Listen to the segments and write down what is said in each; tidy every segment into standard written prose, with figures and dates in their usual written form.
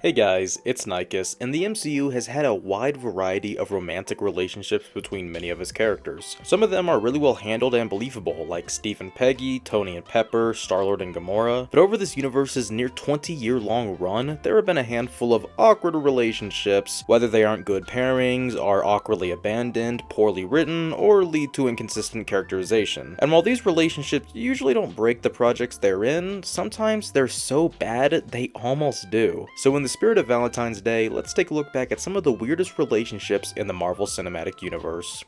Hey guys, it's Nikes, and the MCU has had a wide variety of romantic relationships between many of its characters. Some of them are really well handled and believable, like Steve and Peggy, Tony and Pepper, Star-Lord and Gamora, but over this universe's near 20-year-long run, there have been a handful of awkward relationships, whether they aren't good pairings, are awkwardly abandoned, poorly written, or lead to inconsistent characterization. And while these relationships usually don't break the projects they're in, sometimes they're so bad they almost do. So in the spirit of Valentine's Day, let's take a look back at some of the weirdest relationships in the Marvel Cinematic Universe.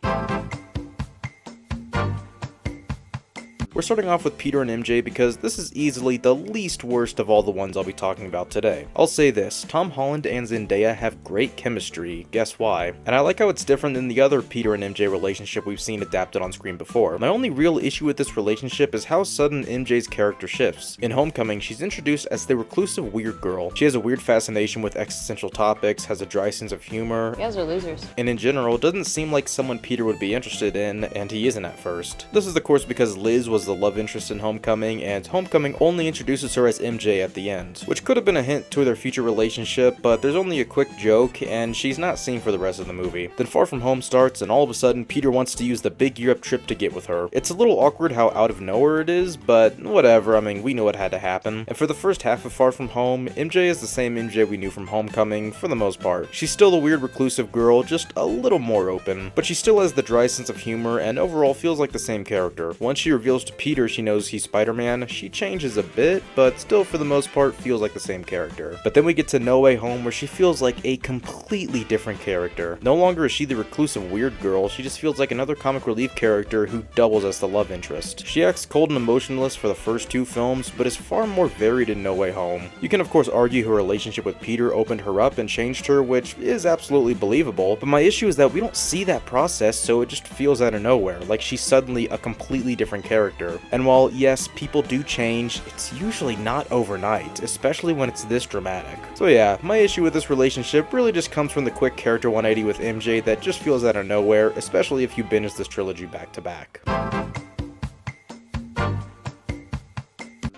We're starting off with Peter and MJ because this is easily the least worst of all the ones I'll be talking about today. I'll say this, Tom Holland and Zendaya have great chemistry, guess why? And I like how it's different than the other Peter and MJ relationship we've seen adapted on screen before. My only real issue with this relationship is how sudden MJ's character shifts. In Homecoming, she's introduced as the reclusive weird girl. She has a weird fascination with existential topics, has a dry sense of humor. You guys are losers. And in general, doesn't seem like someone Peter would be interested in, and he isn't at first. This is of course because Liz was the love interest in Homecoming, and Homecoming only introduces her as MJ at the end, which could have been a hint to their future relationship, but there's only a quick joke, and she's not seen for the rest of the movie. Then Far From Home starts, and all of a sudden, Peter wants to use the big Europe trip to get with her. It's a little awkward how out of nowhere it is, but whatever, I mean, we know it had to happen. And for the first half of Far From Home, MJ is the same MJ we knew from Homecoming, for the most part. She's still the weird reclusive girl, just a little more open, but she still has the dry sense of humor, and overall feels like the same character. Once she reveals to Peter she knows he's Spider-Man, she changes a bit, but still for the most part feels like the same character. But then we get to No Way Home where she feels like a completely different character. No longer is she the reclusive weird girl, she just feels like another comic relief character who doubles as the love interest. She acts cold and emotionless for the first two films, but is far more varied in No Way Home. You can of course argue her relationship with Peter opened her up and changed her, which is absolutely believable, but my issue is that we don't see that process, so it just feels out of nowhere, like she's suddenly a completely different character. And while yes, people do change, it's usually not overnight, especially when it's this dramatic. So yeah, my issue with this relationship really just comes from the quick character 180 with MJ that just feels out of nowhere, especially if you binge this trilogy back to back.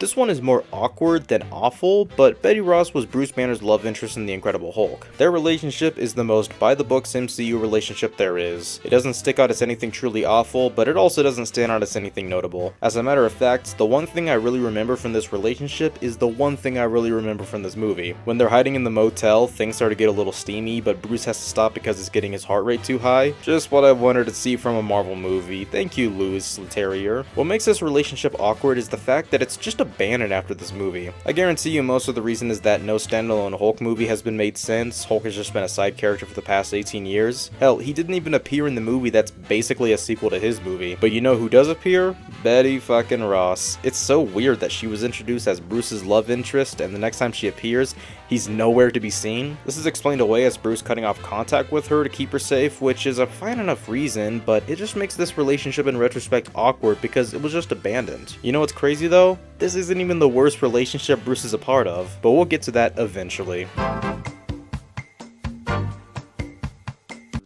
This one is more awkward than awful, but Betty Ross was Bruce Banner's love interest in The Incredible Hulk. Their relationship is the most by-the-books MCU relationship there is. It doesn't stick out as anything truly awful, but it also doesn't stand out as anything notable. As a matter of fact, the one thing I really remember from this relationship is the one thing I really remember from this movie. When they're hiding in the motel, things start to get a little steamy, but Bruce has to stop because it's getting his heart rate too high. Just what I wanted to see from a Marvel movie. Thank you, Leterrier. What makes this relationship awkward is the fact that it's just abandoned after this movie. I guarantee you most of the reason is that no standalone Hulk movie has been made since. Hulk has just been a side character for the past 18 years. Hell, he didn't even appear in the movie that's basically a sequel to his movie. But you know who does appear? Betty fucking Ross. It's so weird that she was introduced as Bruce's love interest, and the next time she appears, he's nowhere to be seen. This is explained away as Bruce cutting off contact with her to keep her safe, which is a fine enough reason, but it just makes this relationship in retrospect awkward because it was just abandoned. You know what's crazy though? This isn't even the worst relationship Bruce is a part of, but we'll get to that eventually.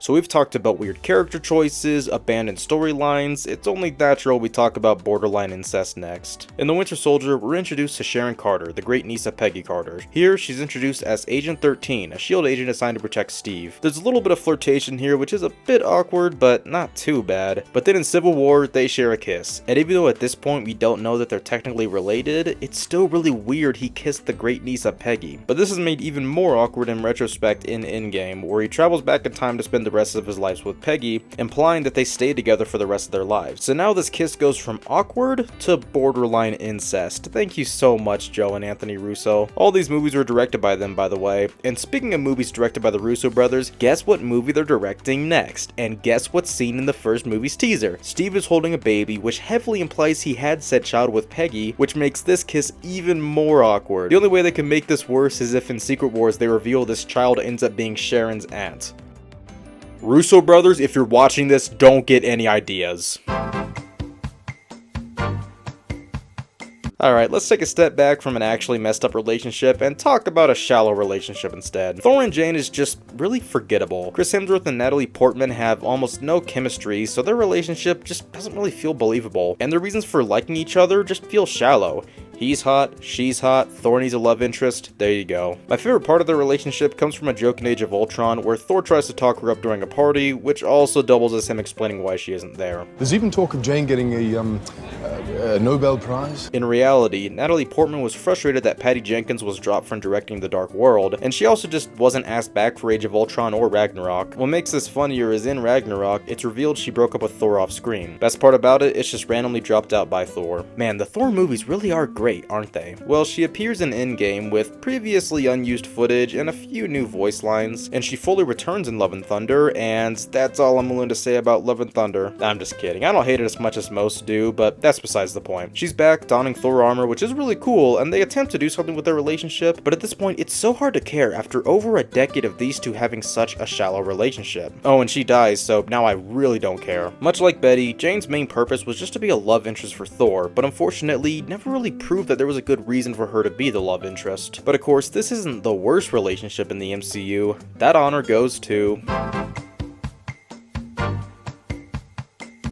So we've talked about weird character choices, abandoned storylines, it's only natural we talk about borderline incest next. In The Winter Soldier, we're introduced to Sharon Carter, the great niece of Peggy Carter. Here, she's introduced as Agent 13, a S.H.I.E.L.D. agent assigned to protect Steve. There's a little bit of flirtation here, which is a bit awkward, but not too bad. But then in Civil War, they share a kiss. And even though at this point we don't know that they're technically related, it's still really weird he kissed the great niece of Peggy. But this is made even more awkward in retrospect in Endgame, where he travels back in time to spend the rest of his life with Peggy, implying that they stay together for the rest of their lives. So now this kiss goes from awkward to borderline incest. Thank you so much, Joe and Anthony Russo. All these movies were directed by them, by the way. And speaking of movies directed by the Russo brothers, guess what movie they're directing next? And guess what's seen in the first movie's teaser? Steve is holding a baby, which heavily implies he had said child with Peggy, which makes this kiss even more awkward. The only way they can make this worse is if in Secret Wars they reveal this child ends up being Sharon's aunt. Russo brothers, if you're watching this, don't get any ideas. Alright, let's take a step back from an actually messed up relationship and talk about a shallow relationship instead. Thor and Jane is just really forgettable. Chris Hemsworth and Natalie Portman have almost no chemistry, so their relationship just doesn't really feel believable, and their reasons for liking each other just feel shallow. He's hot, she's hot, Thor needs a love interest, there you go. My favorite part of their relationship comes from a joke in Age of Ultron where Thor tries to talk her up during a party, which also doubles as him explaining why she isn't there. There's even talk of Jane getting a Nobel Prize. In reality, Natalie Portman was frustrated that Patty Jenkins was dropped from directing The Dark World, and she also just wasn't asked back for Age of Ultron or Ragnarok. What makes this funnier is in Ragnarok, it's revealed she broke up with Thor off screen. Best part about it, it's just randomly dropped out by Thor. Man, the Thor movies really are great, aren't they? Well, she appears in Endgame with previously unused footage and a few new voice lines, and she fully returns in Love and Thunder, and that's all I'm willing to say about Love and Thunder. I'm just kidding, I don't hate it as much as most do, but that's besides the point. She's back donning Thor armor, which is really cool, and they attempt to do something with their relationship, but at this point it's so hard to care after over a decade of these two having such a shallow relationship. Oh, and she dies, so now I really don't care. Much like Betty, Jane's main purpose was just to be a love interest for Thor, but unfortunately never really proved that there was a good reason for her to be the love interest. But of course, this isn't the worst relationship in the MCU. That honor goes to...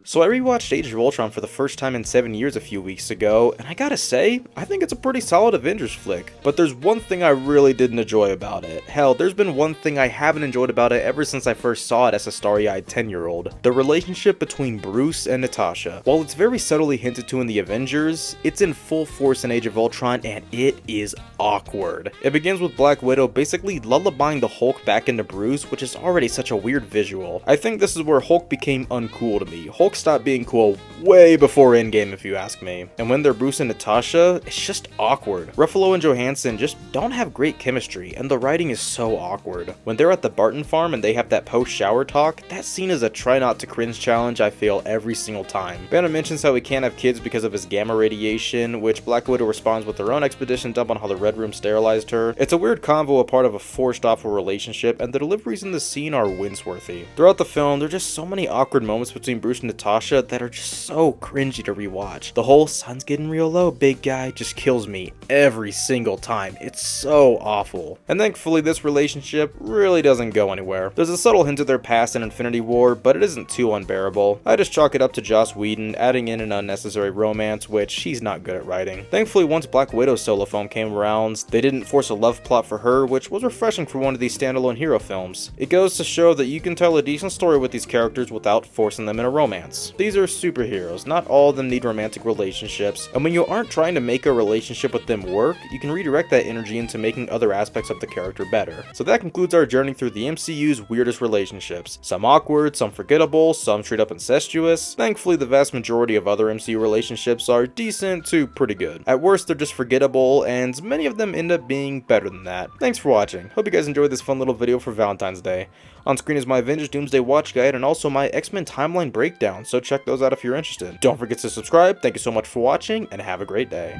So I rewatched Age of Ultron for the first time in 7 years a few weeks ago, and I gotta say, I think it's a pretty solid Avengers flick. But there's one thing I really didn't enjoy about it. Hell, there's been one thing I haven't enjoyed about it ever since I first saw it as a starry-eyed 10-year-old. The relationship between Bruce and Natasha. While it's very subtly hinted to in the Avengers, it's in full force in Age of Ultron, and it is awkward. It begins with Black Widow basically lullabying the Hulk back into Bruce, which is already such a weird visual. I think this is where Hulk became uncool to me. Hulk stopped being cool way before Endgame if you ask me. And when they're Bruce and Natasha, it's just awkward. Ruffalo and Johansson just don't have great chemistry, and the writing is so awkward. When they're at the Barton farm and they have that post-shower talk, that scene is a try not to cringe challenge I fail every single time. Banner mentions how he can't have kids because of his gamma radiation, which Black Widow responds with her own expedition dump on how the Red Room sterilized her. It's a weird convo, a part of a forced awful relationship, and the deliveries in the scene are wince-worthy. Throughout the film, there are just so many awkward moments between Bruce and Natasha that are just so cringy to rewatch. The whole "sun's getting real low, big guy" just kills me every single time. It's so awful. And thankfully this relationship really doesn't go anywhere. There's a subtle hint of their past in Infinity War, but it isn't too unbearable. I just chalk it up to Joss Whedon adding in an unnecessary romance, which he's not good at writing. Thankfully once Black Widow's solo film came around, they didn't force a love plot for her, which was refreshing for one of these standalone hero films. It goes to show that you can tell a decent story with these characters without forcing them in a romance. These are superheroes, not all of them need romantic relationships, and when you aren't trying to make a relationship with them work, you can redirect that energy into making other aspects of the character better. So that concludes our journey through the MCU's weirdest relationships. Some awkward, some forgettable, some straight up incestuous. Thankfully the vast majority of other MCU relationships are decent to pretty good. At worst they're just forgettable, and many of them end up being better than that. Thanks for watching. Hope you guys enjoyed this fun little video for Valentine's Day. On screen is my Avengers Doomsday Watch Guide and also my X-Men Timeline Breakdown, so check those out if you're interested. Don't forget to subscribe. Thank you so much for watching, and have a great day.